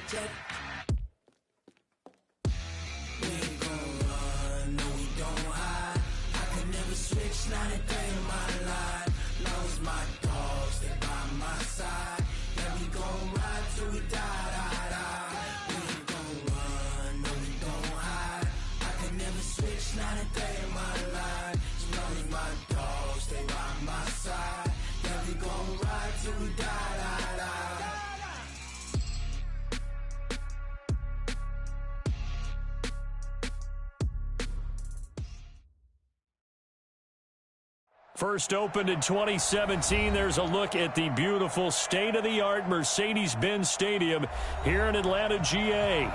jet. We ain't gon' run, no we don't hide. I could never switch, not a day in my life. Long as my dogs stay by my side. Yeah, we gon' ride till we die. We ain't gon' run, no we don't hide. I could never switch, not a day in my life. As long as my dogs stay by my side. Yeah, we gon' ride till we die. First opened in 2017. There's a look at the beautiful state-of-the-art Mercedes-Benz Stadium here in Atlanta, GA.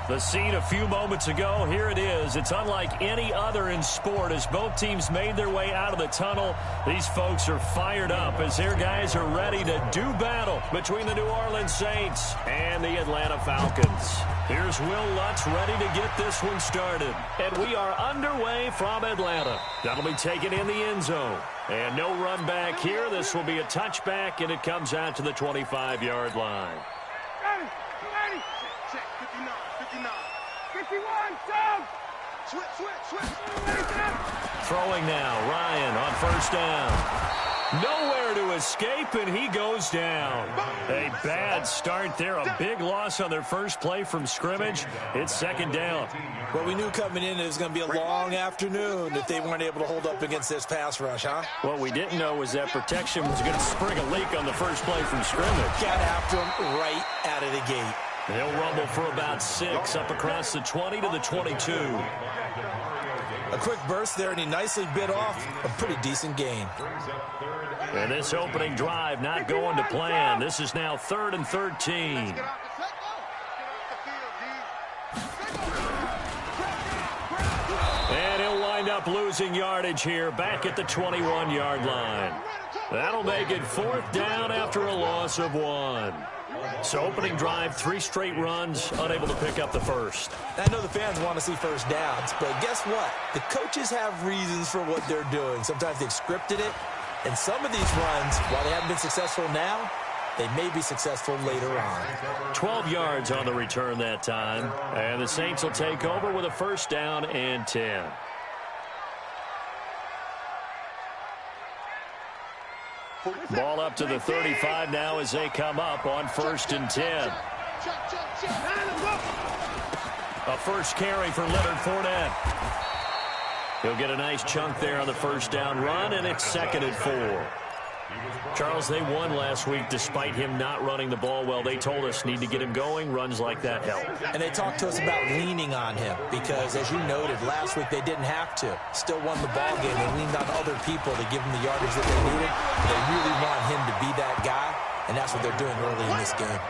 The scene a few moments ago, here it is. It's unlike any other in sport. As both teams made their way out of the tunnel, these folks are fired up as their guys are ready to do battle between the New Orleans Saints and the Atlanta Falcons. Here's Will Lutz ready to get this one started. And we are underway from Atlanta. That'll be taken in the end zone. And no run back here. This will be a touchback, and it comes out to the 25-yard line. 51, down. Switch. Throwing now, Ryan on first down. Nowhere to escape, and he goes down. A bad start there, a big loss on their first play from scrimmage. It's second down. Well, we knew coming in it was going to be a long afternoon if they weren't able to hold up against this pass rush, huh? What we didn't know was that protection was going to spring a leak on the first play from scrimmage. Got after him right out of the gate. They'll rumble for about 6 up across the 20 to the 22. A quick burst there, and he nicely bit off a pretty decent gain. And this opening drive not going to plan. This is now 3rd and 13. And he'll wind up losing yardage here back at the 21-yard line. That'll make it 4th down after a loss of 1. So opening drive, 3 straight runs, unable to pick up the first. I know the fans want to see first downs, but guess what? The coaches have reasons for what they're doing. Sometimes they've scripted it, and some of these runs, while they haven't been successful now, they may be successful later on. 12 yards on the return that time, and the Saints will take over with a first down and 10. Ball up to the 35 now as they come up on 1st and 10. A first carry for Leonard Fournette. He'll get a nice chunk there on the first down run, and it's 2nd and 4. Charles, they won last week despite him not running the ball well. They told us need to get him going. Runs like that help. And they talked to us about leaning on him because, as you noted, last week they didn't have to. Still won the ball game. They leaned on other people to give them the yardage that they needed. They really want him to be that guy, and that's what they're doing early in this game.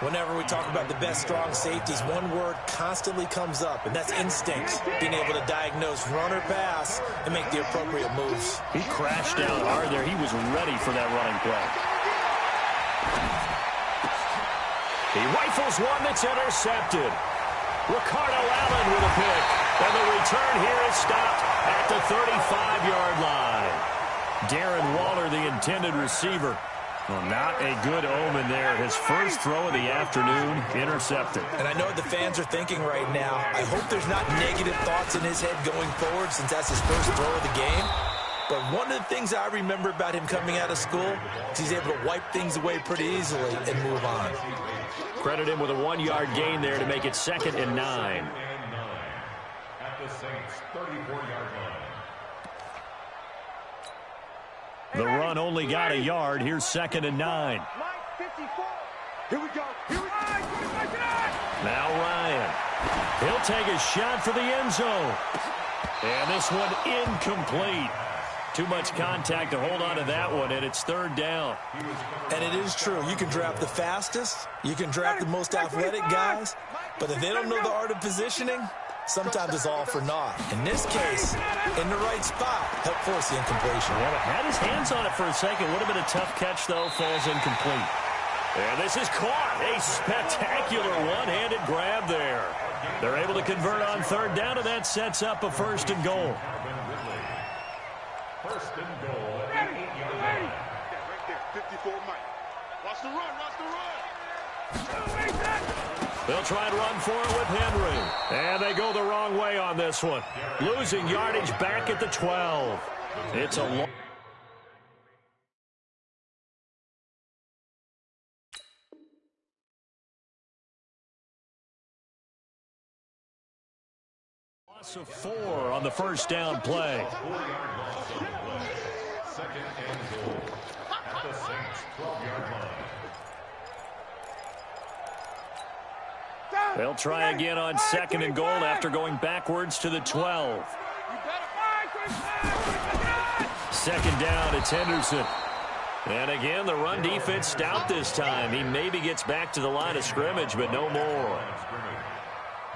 Whenever we talk about the best strong safeties, one word constantly comes up, and that's instincts. Being able to diagnose run or pass and make the appropriate moves. He crashed down hard there. He was ready for that running play. He rifles one that's intercepted. Ricardo Allen with a pick. And the return here is stopped at the 35-yard line. Darren Waller, the intended receiver. Well, not a good omen there. His first throw of the afternoon intercepted. And I know what the fans are thinking right now. I hope there's not negative thoughts in his head going forward since that's his first throw of the game. But one of the things I remember about him coming out of school is he's able to wipe things away pretty easily and move on. Credit him with a 1-yard gain there to make it 2nd and 9. At the Saints' 34-yard line. The run only got a yard. Here's 2nd and 9. Here we go. Now Ryan. He'll take a shot for the end zone. And this one incomplete. Too much contact to hold on to that one, and it's 3rd down. And it is true. You can draft the fastest. You can draft the most athletic guys. But if they don't know the art of positioning, sometimes it's all for naught. In this case, in the right spot, help force the incompletion. Well, had his hands on it for a second. Would have been a tough catch, though. Falls incomplete. And this is caught. A spectacular one-handed grab there. They're able to convert on 3rd down, and that sets up a 1st and goal. 1st and goal at the 8-yard line. Right there, 54 Mike. Watch the run, watch the run. They'll try and run for it with Henry. And they go the wrong way on this one. Losing yardage back at the 12. It's a long... loss of 4 on the first down play. 4-yard loss on the play. Second and goal at the Saints' 12-yard line. They'll try again on second and goal after going backwards to the 12. Second down, it's Henderson. And again, the run defense stout this time. He maybe gets back to the line of scrimmage, but no more.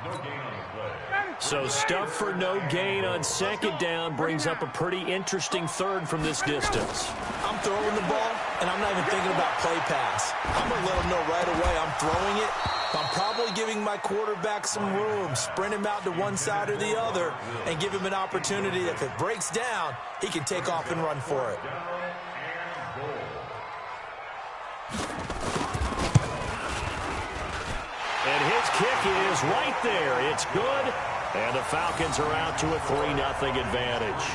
No gain on the play. So stuff for no gain on second down brings up a pretty interesting third from this distance. I'm throwing the ball, and I'm not even thinking about play pass. I'm going to let him know right away I'm throwing it. I'm probably giving my quarterback some room, sprint him out to one side or the other, and give him an opportunity. If it breaks down, he can take off and run for it. And his kick is right there. It's good. And the Falcons are out to a 3-0 advantage.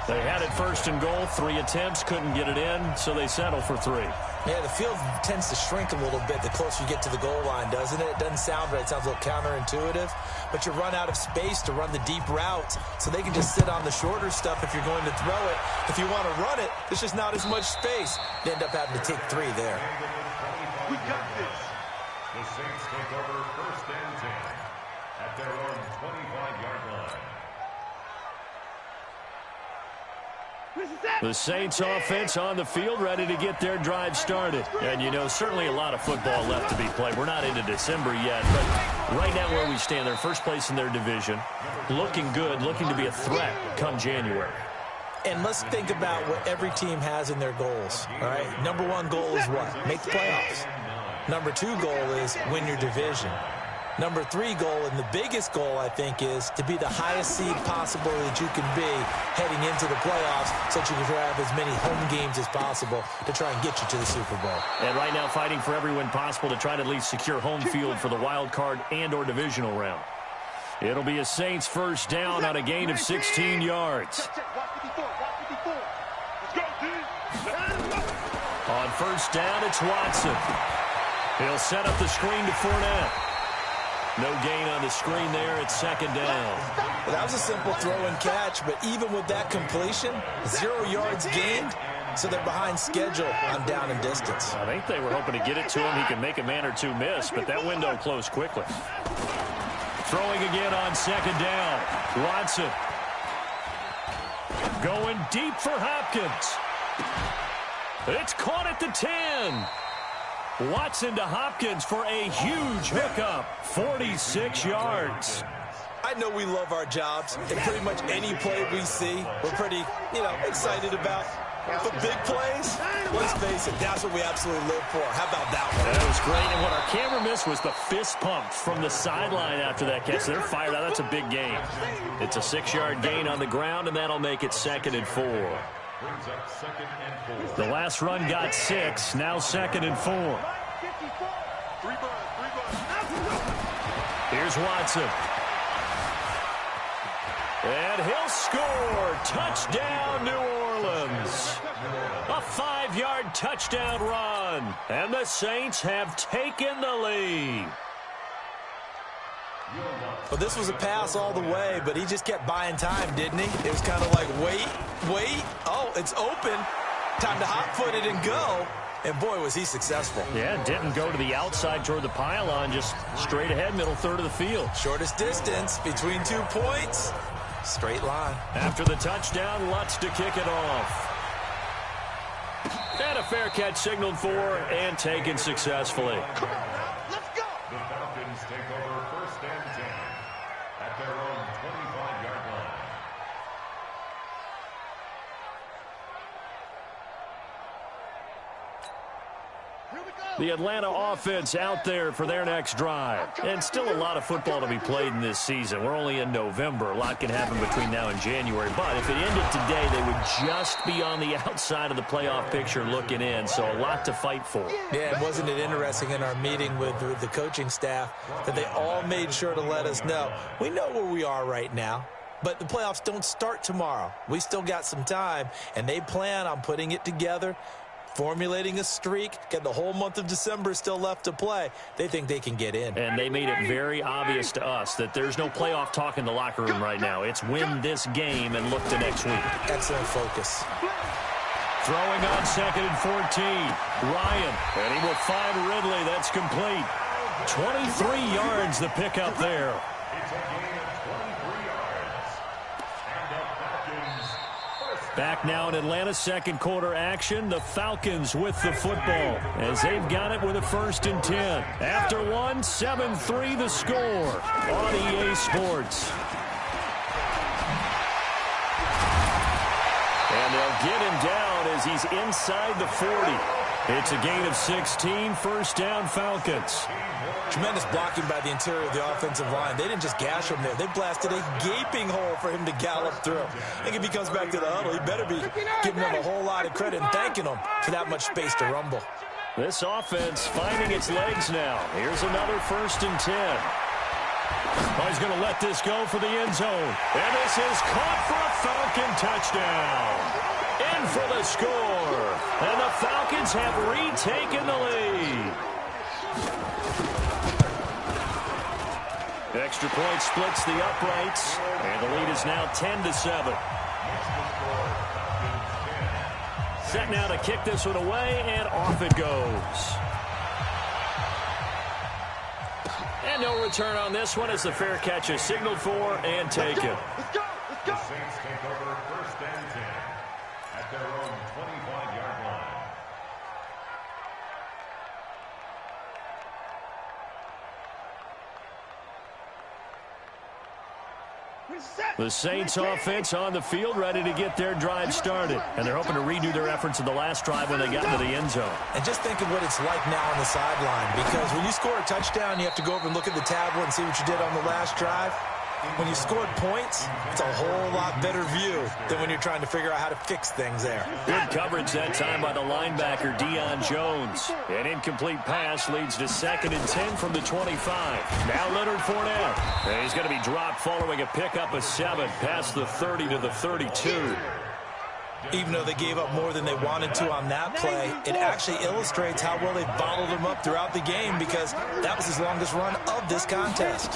They had it first and goal, 3 attempts, couldn't get it in, so they settle for 3. Yeah, the field tends to shrink a little bit the closer you get to the goal line, doesn't it? It doesn't sound right. It sounds a little counterintuitive. But you run out of space to run the deep routes, so they can just sit on the shorter stuff if you're going to throw it. If you want to run it, there's just not as much space. You end up having to take 3 there. We got this. The Saints take over first and 10 at their own 25-yard line. The Saints offense on the field, ready to get their drive started. And, you know, certainly a lot of football left to be played. We're not into December yet, but right now where we stand, they're first place in their division, looking good, looking to be a threat come January. And let's think about what every team has in their goals, all right? Number 1 goal is what? Make the playoffs. Number 2 goal is win your division. Number 3 goal, and the biggest goal, I think, is to be the highest seed possible that you can be heading into the playoffs so that you can have as many home games as possible to try and get you to the Super Bowl. And right now fighting for every win possible to try to at least secure home field for the wild card and or divisional round. It'll be a Saints first down on a gain of 16 yards. On first down, it's Watson. He'll set up the screen to Fournette. No gain on the screen there. It's second down. Well, that was a simple throw and catch, but even with that completion, 0 yards gained, so they're behind schedule on down and distance. I think they were hoping to get it to him. He can make a man or two miss, but that window closed quickly. Throwing again on second down. Watson. Going deep for Hopkins. It's caught at the 10. Watson to Hopkins for a huge hookup. 46 yards. I know we love our jobs, and pretty much any play we see, we're pretty, excited about. But big plays, let's face it, that's what we absolutely live for. How about that one? That was great, and what our camera missed was the fist pump from the sideline after that catch. They're fired out. That's a big gain. It's a 6-yard gain on the ground, and that'll make it 2nd and 4. Brings up 2nd and 4. The last run got 6, now 2nd and 4. Here's Watson. And he'll score. Touchdown, New Orleans. A 5-yard touchdown run. And the Saints have taken the lead. Well, this was a pass all the way, but he just kept buying time, didn't he? It was kind of like, wait. Oh, it's open. Time to hot-foot it and go. And, boy, was he successful. Yeah, didn't go to the outside toward the pylon, just straight ahead, middle third of the field. Shortest distance between 2 points. Straight line. After the touchdown, Lutz to kick it off. And a fair catch signaled for and taken successfully. Come on now, let's go. The Falcons take over first and 10 at their own 25-yard line. The Atlanta offense out there for their next drive. And still a lot of football to be played in this season. We're only in November. A lot can happen between now and January. But if it ended today, they would just be on the outside of the playoff picture looking in. So a lot to fight for. Yeah, and wasn't it interesting in our meeting with the coaching staff that they all made sure to let us know, we know where we are right now. But the playoffs don't start tomorrow. We still got some time, and they plan on putting it together, formulating a streak, get the whole month of December still left to play. They think they can get in. And they made it very obvious to us that there's no playoff talk in the locker room right now. It's win this game and look to next week. Excellent focus. Throwing on 2nd and 14. Ryan, and he will find Ridley. That's complete. 23 yards the pickup there. It's a gain of 23 yards. And the Falcons first. Back now in Atlanta's second quarter action. The Falcons with the football as they've got it with a 1st and 10. After one, 7-3 the score on EA Sports. And they'll get him down as he's inside the 40. It's a gain of 16, 1st down Falcons. Tremendous blocking by the interior of the offensive line. They didn't just gash him there. They blasted a gaping hole for him to gallop through. I think if he comes back to the huddle, he better be giving them a whole lot of credit and thanking them for that much space to rumble. This offense finding its legs now. Here's another 1st and 10. Oh, he's going to let this go for the end zone. And this is caught for a Falcon touchdown. In for the score. And the Falcons have retaken the lead. Extra point splits the uprights. And the lead is now 10-7. Set now to kick this one away, and off it goes. And no return on this one as the fair catch is signaled for and taken. Let's go. The Saints take over 1st and 10 at their own 25-yard line. The Saints offense on the field ready to get their drive started. And they're hoping to redo their efforts in the last drive when they got into the end zone. And just think of what it's like now on the sideline, because when you score a touchdown, you have to go over and look at the tablet and see what you did on the last drive. When you scored points, it's a whole lot better view than when you're trying to figure out how to fix things there. Good coverage that time by the linebacker, Deion Jones. An incomplete pass leads to 2nd and 10 from the 25. Now Leonard Fournette. And he's going to be dropped following a pickup of 7 past the 30 to the 32. Even though they gave up more than they wanted to on that play, it actually illustrates how well they bottled them up throughout the game, because that was his longest run of this contest.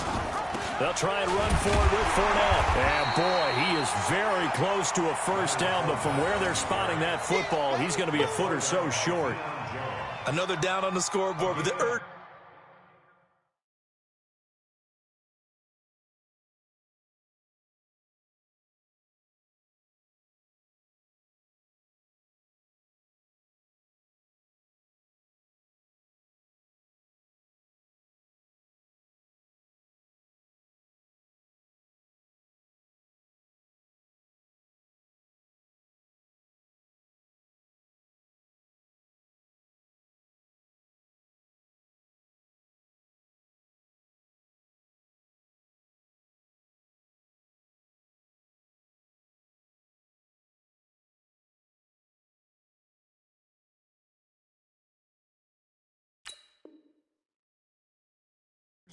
They'll try and run forward with Fournette. And, boy, he is very close to a 1st down, but from where they're spotting that football, he's going to be a foot or so short. Another down on the scoreboard with the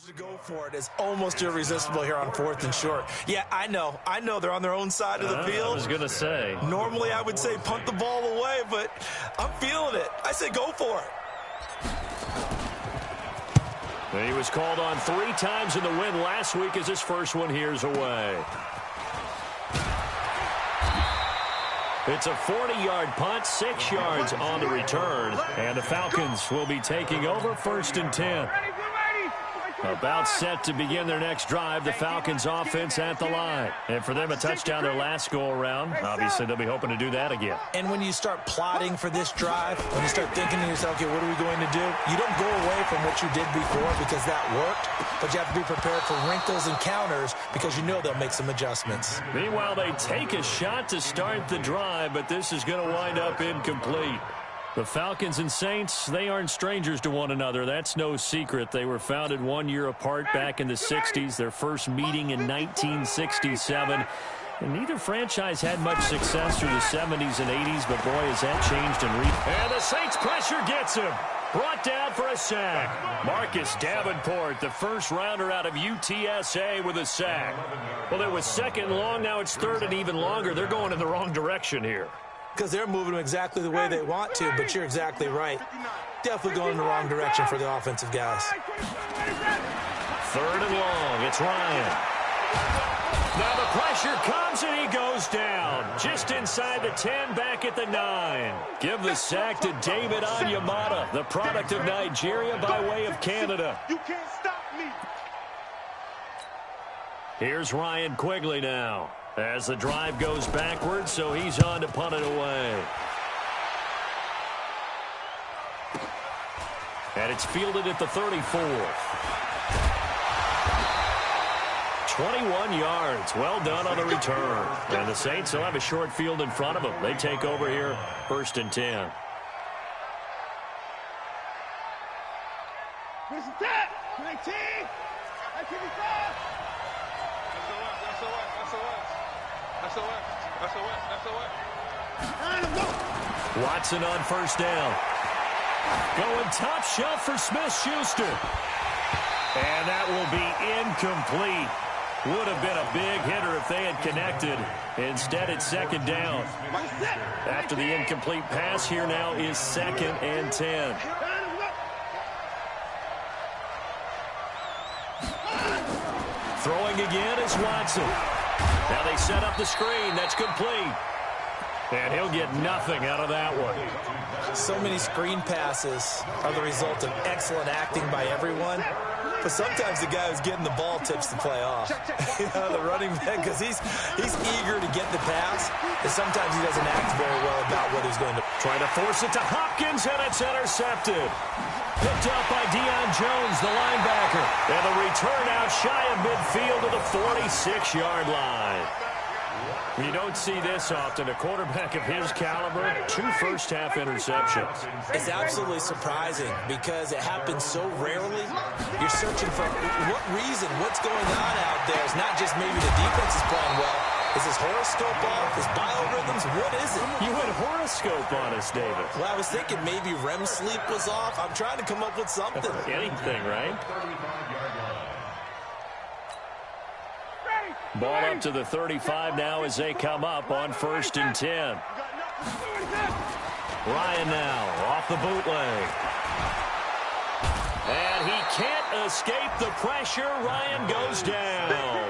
to go for it is almost irresistible here on 4th and short. Yeah, I know they're on their own side of the field. I was going to say. Normally I would say punt the ball away, but I'm feeling it. I say go for it. He was called on 3 times in the win last week as his first one here's away. It's a 40-yard punt, 6 yards on the return, and the Falcons will be taking over 1st and 10. About set to begin their next drive, the Falcons offense at the line. And for them, a touchdown their last go-around. Obviously, they'll be hoping to do that again. And when you start plotting for this drive, when you start thinking to yourself, okay, what are we going to do? You don't go away from what you did before because that worked, but you have to be prepared for wrinkles and counters because you know they'll make some adjustments. Meanwhile, they take a shot to start the drive, but this is going to wind up incomplete. The Falcons and Saints, they aren't strangers to one another. That's no secret. They were founded 1 year apart back in the 60s, their first meeting in 1967. And neither franchise had much success through the 70s and 80s, but boy, has that changed in recent. And the Saints pressure gets him. Brought down for a sack. Marcus Davenport, the first rounder out of UTSA with a sack. Well, it was second and long. Now it's third and even longer. They're going in the wrong direction here. Because they're moving them exactly the way they want to, but you're exactly right. Definitely going in the wrong direction for the offensive guys. Third and long. It's Ryan. Now the pressure comes and he goes down. Just inside the 10, back at the 9. Give the sack to David Onyemata, the product of Nigeria by way of Canada. You can't stop me. Here's Ryan Quigley now. As the drive goes backwards, so he's on to punt it away. And it's fielded at the 34. 21 yards. Well done on the return. And the Saints will have a short field in front of them. They take over here, 1st and 10. Watson on first down. Going top shelf for Smith-Schuster. And that will be incomplete. Would have been a big hitter if they had connected. Instead, it's second down. After the incomplete pass, here now is 2nd and 10. Throwing again is Watson. Now they set up the screen. That's complete. And he'll get nothing out of that one. So many screen passes are the result of excellent acting by everyone. But sometimes the guy who's getting the ball tips the play off. The running back, because he's eager to get the pass, and sometimes he doesn't act very well about what he's going to. Trying to force it to Hopkins, and it's intercepted. Picked up by Deion Jones, the linebacker. And the return out shy of midfield to the 46-yard line. You don't see this often. A quarterback of his caliber, 2 first-half interceptions. It's absolutely surprising because it happens so rarely. You're searching for what reason, what's going on out there. It's not just maybe the defense is playing well. Is his horoscope off? Is biorhythms? What is it? You had horoscope on us, David. Well, I was thinking maybe REM sleep was off. I'm trying to come up with something. Anything, right? Ball up to the 35 now as they come up on 1st and 10. Ryan now off the bootleg. And he can't escape the pressure. Ryan goes down.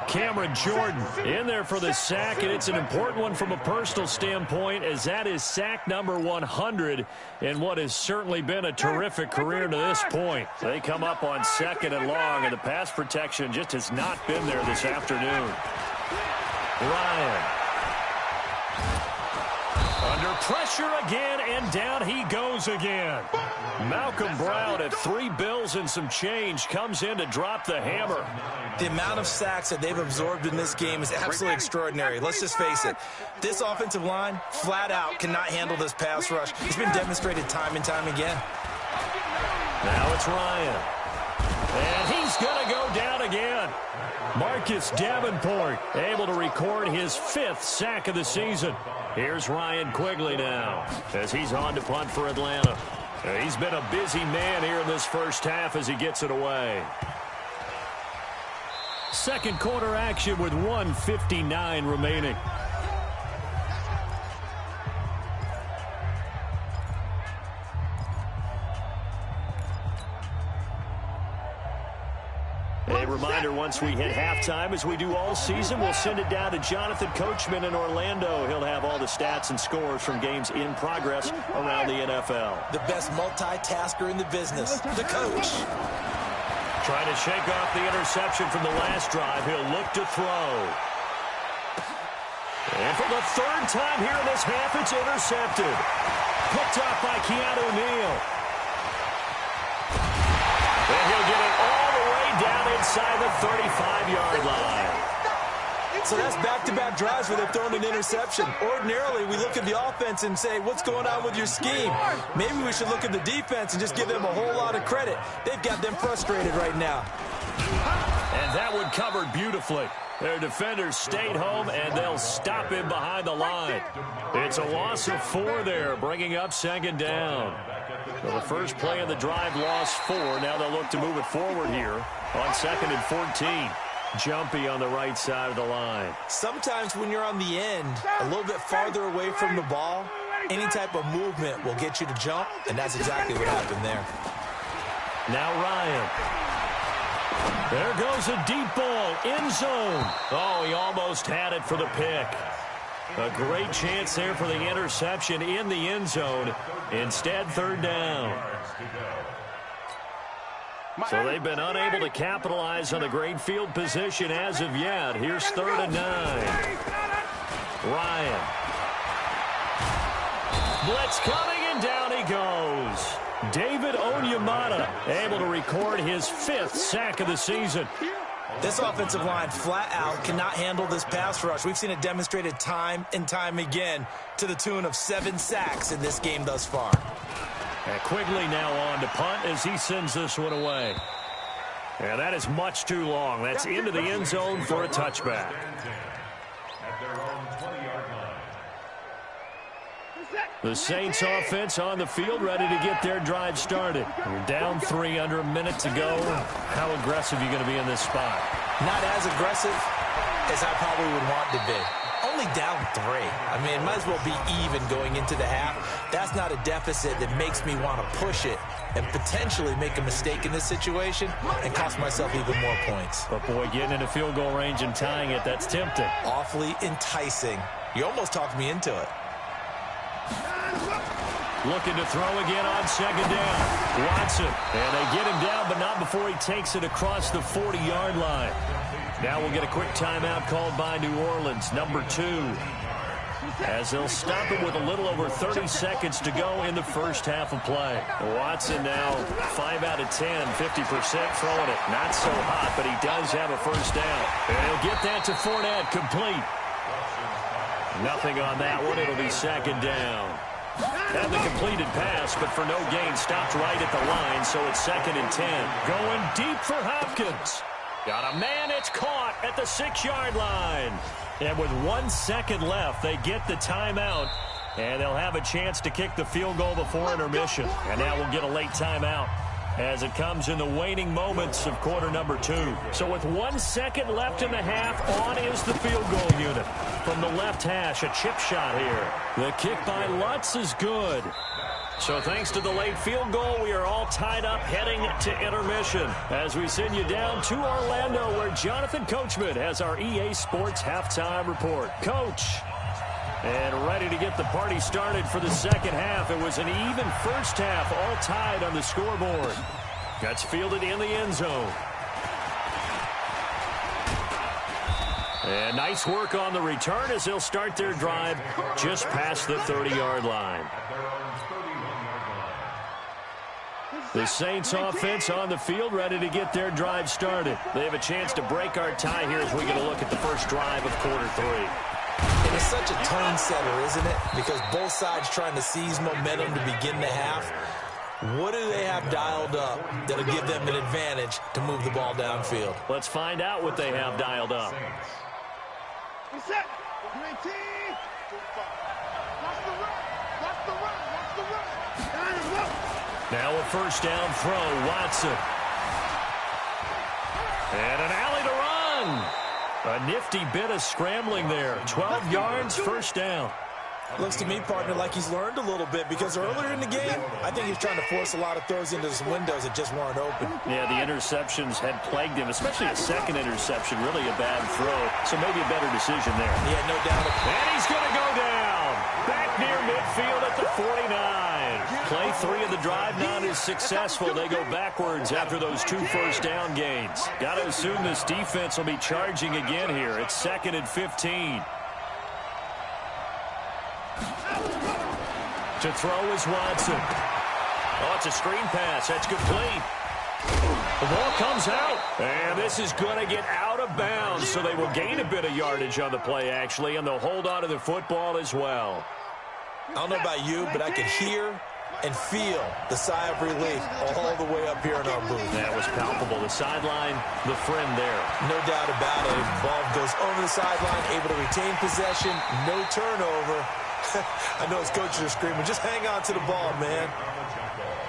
Cameron Jordan in there for the sack, and it's an important one from a personal standpoint, as that is sack number 100 in what has certainly been a terrific career to this point. They come up on 2nd and long, and the pass protection just has not been there this afternoon. Ryan under pressure again, and down he goes again. Malcolm Brown at 3 bills and some change comes in to drop the hammer. The amount of sacks that they've absorbed in this game is absolutely extraordinary. Let's just face it. This offensive line, flat out, cannot handle this pass rush. It's been demonstrated time and time again. Now it's Ryan. And he's going to go down again. Marcus Davenport able to record his 5th sack of the season. Here's Ryan Quigley now as he's on to punt for Atlanta. He's been a busy man here in this first half as he gets it away. Second quarter action with 1:59 remaining. A reminder, once we hit halftime, as we do all season, we'll send it down to Jonathan Coachman in Orlando. He'll have all the stats and scores from games in progress around the NFL. The best multitasker in the business, the coach. Trying to shake off the interception from the last drive. He'll look to throw. And for the 3rd time here in this half, it's intercepted. Picked up by Keanu Neal. And he'll get it all the way down inside the 35-yard line. So that's back-to-back drives where they've thrown an interception. Ordinarily, we look at the offense and say, what's going on with your scheme? Maybe we should look at the defense and just give them a whole lot of credit. They've got them frustrated right now. And that one covered beautifully. Their defenders stayed home, and they'll stop him behind the line. It's a loss of 4 there, bringing up second down. So the first play of the drive lost 4. Now they'll look to move it forward here on 2nd and 14. Jumpy on the right side of the line. Sometimes when you're on the end, a little bit farther away from the ball, any type of movement will get you to jump, and that's exactly what happened there. Now Ryan. There goes a deep ball, end zone. Oh, he almost had it for the pick. A great chance there for the interception in the end zone. Instead, 3rd down. So they've been unable to capitalize on the great field position as of yet. Here's 3rd and 9. Ryan. Blitz coming, and down he goes. David Onyemata able to record his 5th sack of the season. This offensive line flat out cannot handle this pass rush. We've seen it demonstrated time and time again to the tune of 7 sacks in this game thus far. And Quigley now on to punt as he sends this one away. And that is much too long. That's into the end zone for a touchback. The Saints offense on the field, ready to get their drive started. You're down 3, under a minute to go. How aggressive are you going to be in this spot? Not as aggressive as I probably would want to be. Only down 3. I mean, it might as well be even going into the half. That's not a deficit that makes me want to push it and potentially make a mistake in this situation and cost myself even more points. But, boy, getting into field goal range and tying it, that's tempting. Awfully enticing. You almost talked me into it. Looking to throw again on 2nd down. Watson. And they get him down, but not before he takes it across the 40-yard line. Now we'll get a quick timeout called by New Orleans, number 2. As they'll stop it with a little over 30 seconds to go in the first half of play. Watson now 5 out of 10, 50% throwing it. Not so hot, but he does have a first down. And he'll get that to Fournette, complete. Nothing on that one. It'll be 2nd down. Had the completed pass, but for no gain, stopped right at the line, so it's 2nd and 10. Going deep for Hopkins. Got a man, it's caught at the 6-yard line. And with 1 second left, they get the timeout, and they'll have a chance to kick the field goal before intermission. And now we'll get a late timeout as it comes in the waning moments of quarter number 2. So with 1 second left in the half, on is the field goal unit. From the left hash, a chip shot here. The kick by Lutz is good. So thanks to the late field goal, we are all tied up heading to intermission as we send you down to Orlando where Jonathan Coachman has our EA Sports halftime report. Coach. And ready to get the party started for the second half. It was an even first half, all tied on the scoreboard. That's fielded in the end zone. And nice work on the return as they'll start their drive just past the 30-yard line. The Saints offense on the field, ready to get their drive started. They have a chance to break our tie here as we get a look at the first drive of quarter 3. And it's such a tone setter, isn't it? Because both sides trying to seize momentum to begin the half. What do they have dialed up that'll give them an advantage to move the ball downfield? Let's find out what they have dialed up. Reset. 19. Watch the run. Watch the run. Watch the run. Now a first down throw, Watson. And an alley to run. A nifty bit of scrambling there. 12 yards, first down. Looks to me, partner, like he's learned a little bit because earlier in the game, I think he's trying to force a lot of throws into some windows that just weren't open. Yeah, the interceptions had plagued him, especially a second interception, really a bad throw. So maybe a better decision there. Yeah, no doubt. And he's going to go down. Back near midfield at the 49. Play 3 of the drive not as successful. They go backwards after those 2 first down gains. Got to assume this defense will be charging again here. It's 2nd and 15. To throw is Watson. Oh, it's a screen pass. That's complete. The ball comes out, and this is going to get out of bounds, so they will gain a bit of yardage on the play, actually, and they'll hold on to the football as well. I don't know about you, but I could hear and feel the sigh of relief all the way up here in our booth. That was palpable. The sideline, the friend there. No doubt about it. The ball goes over the sideline, able to retain possession, no turnover. I know his coaches are screaming, just hang on to the ball, man.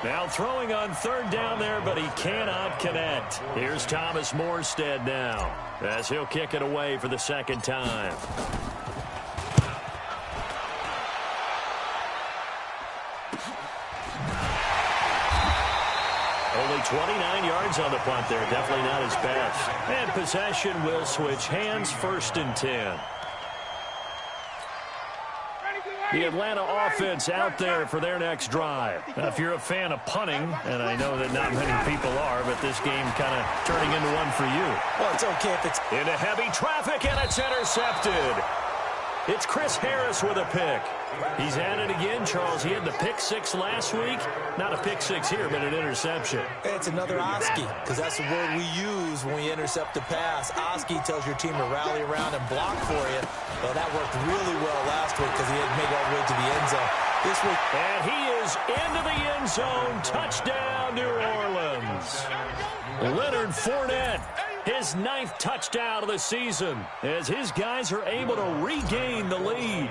Now throwing on third down there, but he cannot connect. Here's Thomas Morstead now, as he'll kick it away for the second time. Only 29 yards on the punt there. Definitely not his best. And possession will switch hands, 1st and 10. The Atlanta offense out there for their next drive. Now, if you're a fan of punting, and I know that not many people are, but this game kind of turning into one for you. Well, it's okay if it's into heavy traffic, and it's intercepted. It's Chris Harris with a pick. He's at it again, Charles. He had the pick 6 last week. Not a pick 6 here, but an interception. It's another Oski, because that's the word we use when we intercept a pass. Oski tells your team to rally around and block for you. Well, that worked really well last week because he had made all the way to the end zone. This week, and he is into the end zone. Touchdown, New Orleans. Leonard Fournette, his 9th touchdown of the season, as his guys are able to regain the lead.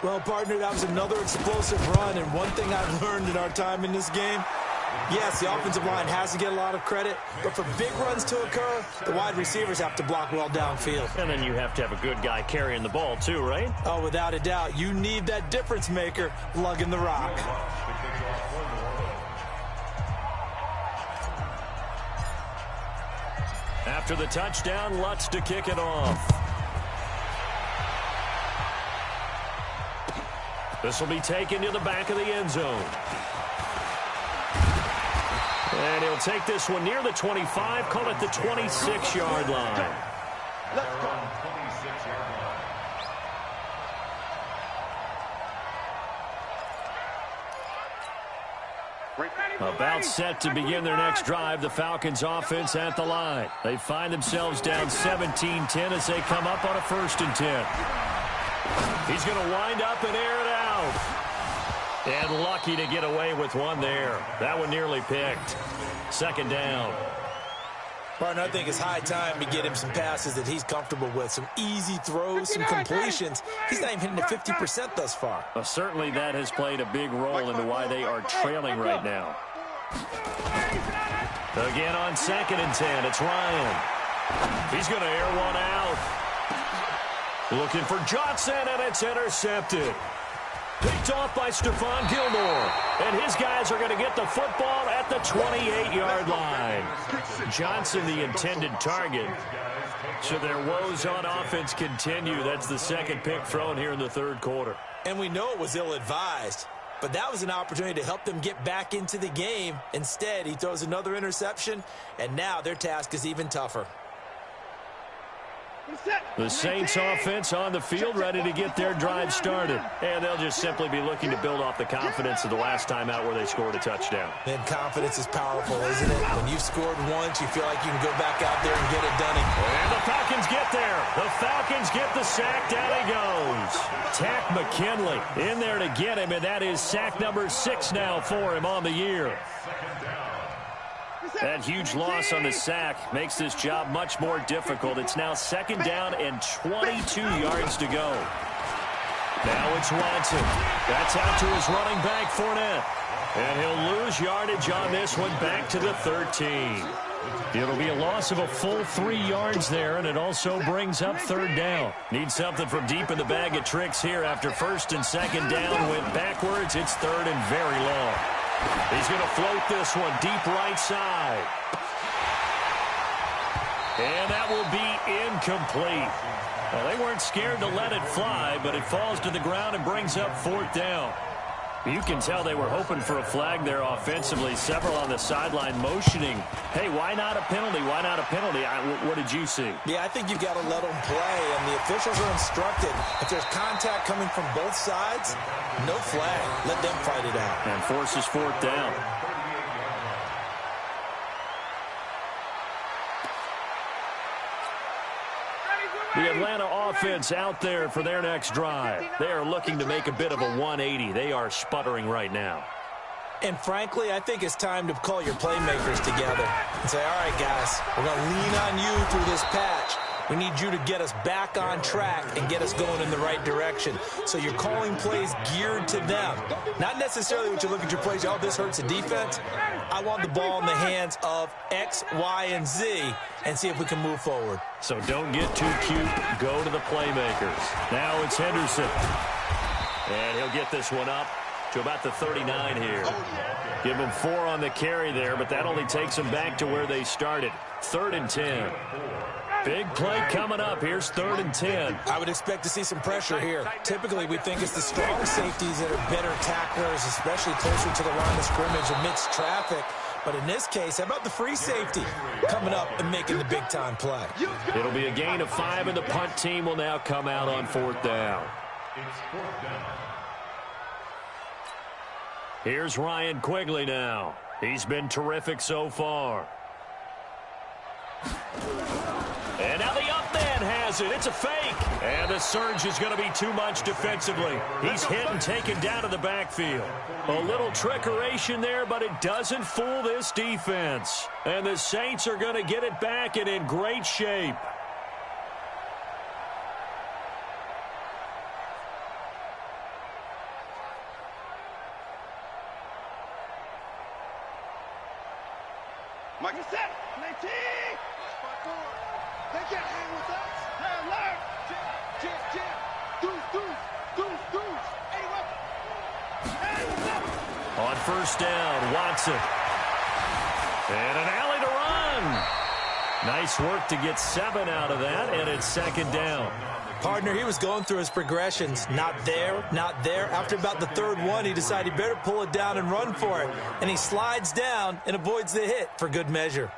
Well, partner, that was another explosive run, and one thing I've learned in our time in this game, yes, the offensive line has to get a lot of credit, but for big runs to occur, the wide receivers have to block well downfield. And then you have to have a good guy carrying the ball too, right? Oh, without a doubt. You need that difference maker lugging the rock. After the touchdown, Lutz to kick it off. This will be taken to the back of the end zone. And he'll take this one near the 25, call it the 26-yard line. About set to begin their next drive, the Falcons offense at the line. They find themselves down 17-10 as they come up on a 1st and 10. He's going to wind up and air it out. And lucky to get away with one there. That one nearly picked. 2nd down. Partner, I think it's high time to get him some passes that he's comfortable with. Some easy throws, some completions. He's not even hitting the 50% thus far. Well, certainly that has played a big role into why they are trailing right now. Again on 2nd and 10, it's Ryan. He's going to air one out. Looking for Johnson, and it's intercepted. Picked off by Stephon Gilmore. And his guys are going to get the football at the 28-yard line. Johnson, the intended target. So their woes on offense continue. That's the 2nd pick thrown here in the 3rd quarter. And we know it was ill-advised. But that was an opportunity to help them get back into the game. Instead, he throws another interception, and now their task is even tougher. The Saints offense on the field, ready to get their drive started. And they'll just simply be looking to build off the confidence of the last time out where they scored a touchdown. And confidence is powerful, isn't it? When you've scored once, you feel like you can go back out there and get it done. And the Falcons get there. The Falcons get the sack. Down he goes. Tack McKinley in there to get him, and that is sack number 6 now for him on the year. That huge loss on the sack makes this job much more difficult. It's now 2nd down and 22 yards to go. Now it's Watson. That's out to his running back, Fournette. And he'll lose yardage on this one back to the 13. It'll be a loss of a full 3 yards there, and it also brings up 3rd down. Need something from deep in the bag of tricks here after 1st and 2nd down went backwards. It's 3rd and very long. He's going to float this one deep right side. And that will be incomplete. Well, they weren't scared to let it fly, but it falls to the ground and brings up 4th down. You can tell they were hoping for a flag there offensively. Several on the sideline motioning, hey, why not a penalty? Why not a penalty? What did you see? Yeah, I think you've got to let them play, and the officials are instructed. If there's contact coming from both sides, no flag. Let them fight it out. And forces 4th down. The Atlanta offense out there for their next drive. They are looking to make a bit of a 180. They are sputtering right now. And frankly, I think it's time to call your playmakers together and say, all right, guys, we're going to lean on you through this patch. We need you to get us back on track and get us going in the right direction. So you're calling plays geared to them. Not necessarily what you look at your plays, oh, this hurts the defense. I want the ball in the hands of X, Y, and Z and see if we can move forward. So don't get too cute. Go to the playmakers. Now it's Henderson. And he'll get this one up to about the 39 here. Give them 4 on the carry there, but that only takes them back to where they started. 3rd and 10. Big play coming up. Here's 3rd and 10. I would expect to see some pressure here. Typically, we think it's the strong safeties that are better tacklers, especially closer to the line of scrimmage amidst traffic. But in this case, how about the free safety coming up and making the big-time play? It'll be a gain of 5, and the punt team will now come out on 4th down. It's 4th down. Here's Ryan Quigley now. He's been terrific so far. And now the up man has it. It's a fake. And the surge is going to be too much defensively. He's hit and taken down to the backfield. A little trickeration there, but it doesn't fool this defense. And the Saints are going to get it back and in great shape. Mike is set. 19. They can't hang with us. Hey, alert. Jam. Deuce. Anyway. On 1st down, Watson. And an alley to run. Nice work to get 7 out of that, and it's 2nd down. Partner, he was going through his progressions. Not there, not there. After about the 3rd one, he decided he better pull it down and run for it. And he slides down and avoids the hit for good measure.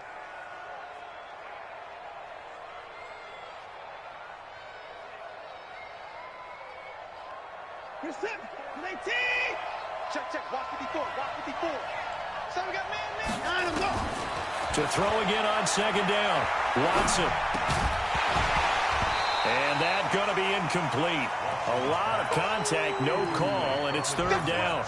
Here's 7. 19. Check. Watch 54. So we got man. Line him up. To throw again on 2nd down. Watson. And that's going to be incomplete. A lot of contact, no call, and it's 3rd down.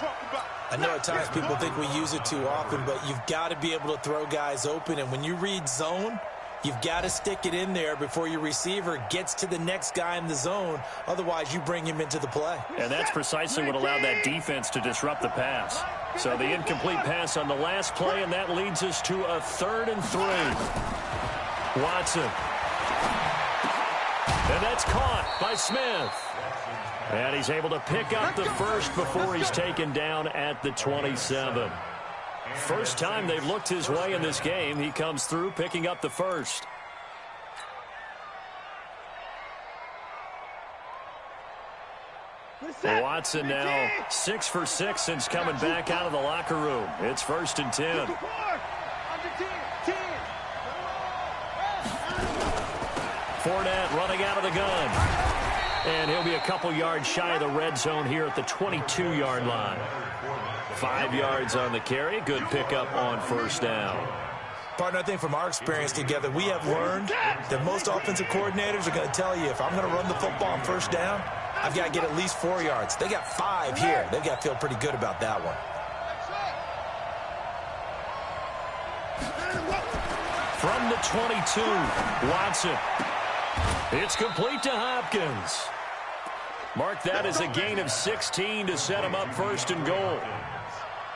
I know at times people think we use it too often, but you've got to be able to throw guys open. And when you read zone, you've got to stick it in there before your receiver gets to the next guy in the zone. Otherwise, you bring him into the play. And that's precisely what allowed that defense to disrupt the pass. So the incomplete pass on the last play, and that leads us to a 3rd and 3. Watson. And that's caught by Smith. And he's able to pick up the first before he's taken down at the 27. First time they've looked his way in this game. He comes through picking up the first. Watson now 6 for 6 since coming back out of the locker room. It's 1st and 10. Fournette running out of the gun. And he'll be a couple yards shy of the red zone here at the 22-yard line. 5 yards on the carry. Good pickup on 1st down. Partner, I think from our experience together, we have learned that most offensive coordinators are going to tell you, if I'm going to run the football on 1st down, I've got to get at least 4 yards. They got 5 here. They've got to feel pretty good about that one. From the 22, Watson. It's complete to Hopkins. Mark that as a gain of 16 to set him up 1st and goal.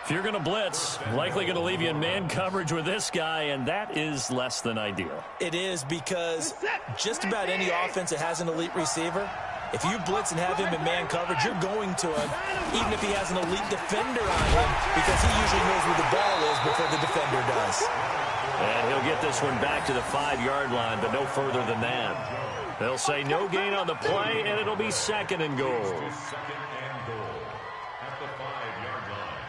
If you're going to blitz, likely going to leave you in man coverage with this guy, and that is less than ideal. It is, because just about any offense that has an elite receiver, if you blitz and have him in man coverage, you're going to him, even if he has an elite defender on him, because he usually knows where the ball is before the defender does. And he'll get this one back to the 5-yard line, but no further than that. They'll say no gain on the play, and it'll be 2nd and goal. 2nd and goal at the 5-yard line.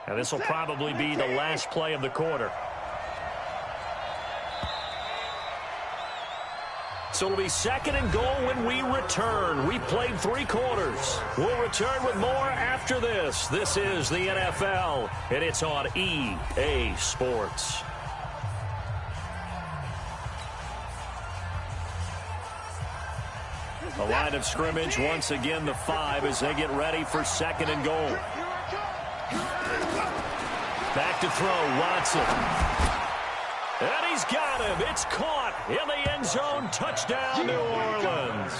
And this will probably be the last play of the quarter. So it'll be second and goal when we return. We played 3 quarters. We'll return with more after this. This is the NFL, and it's on EA Sports. The line of scrimmage, once again, the 5 as they get ready for second and goal. Back to throw, Watson. And he's got him. It's caught in the end zone. Touchdown, New Orleans.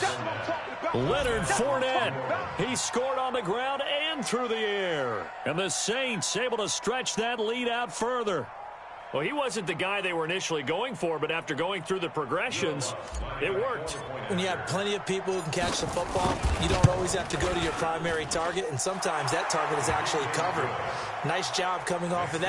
Leonard Fournette. He scored on the ground and through the air. And the Saints able to stretch that lead out further. Well, he wasn't the guy they were initially going for, but after going through the progressions, it worked. When you have plenty of people who can catch the football, you don't always have to go to your primary target, and sometimes that target is actually covered. Nice job coming off of that.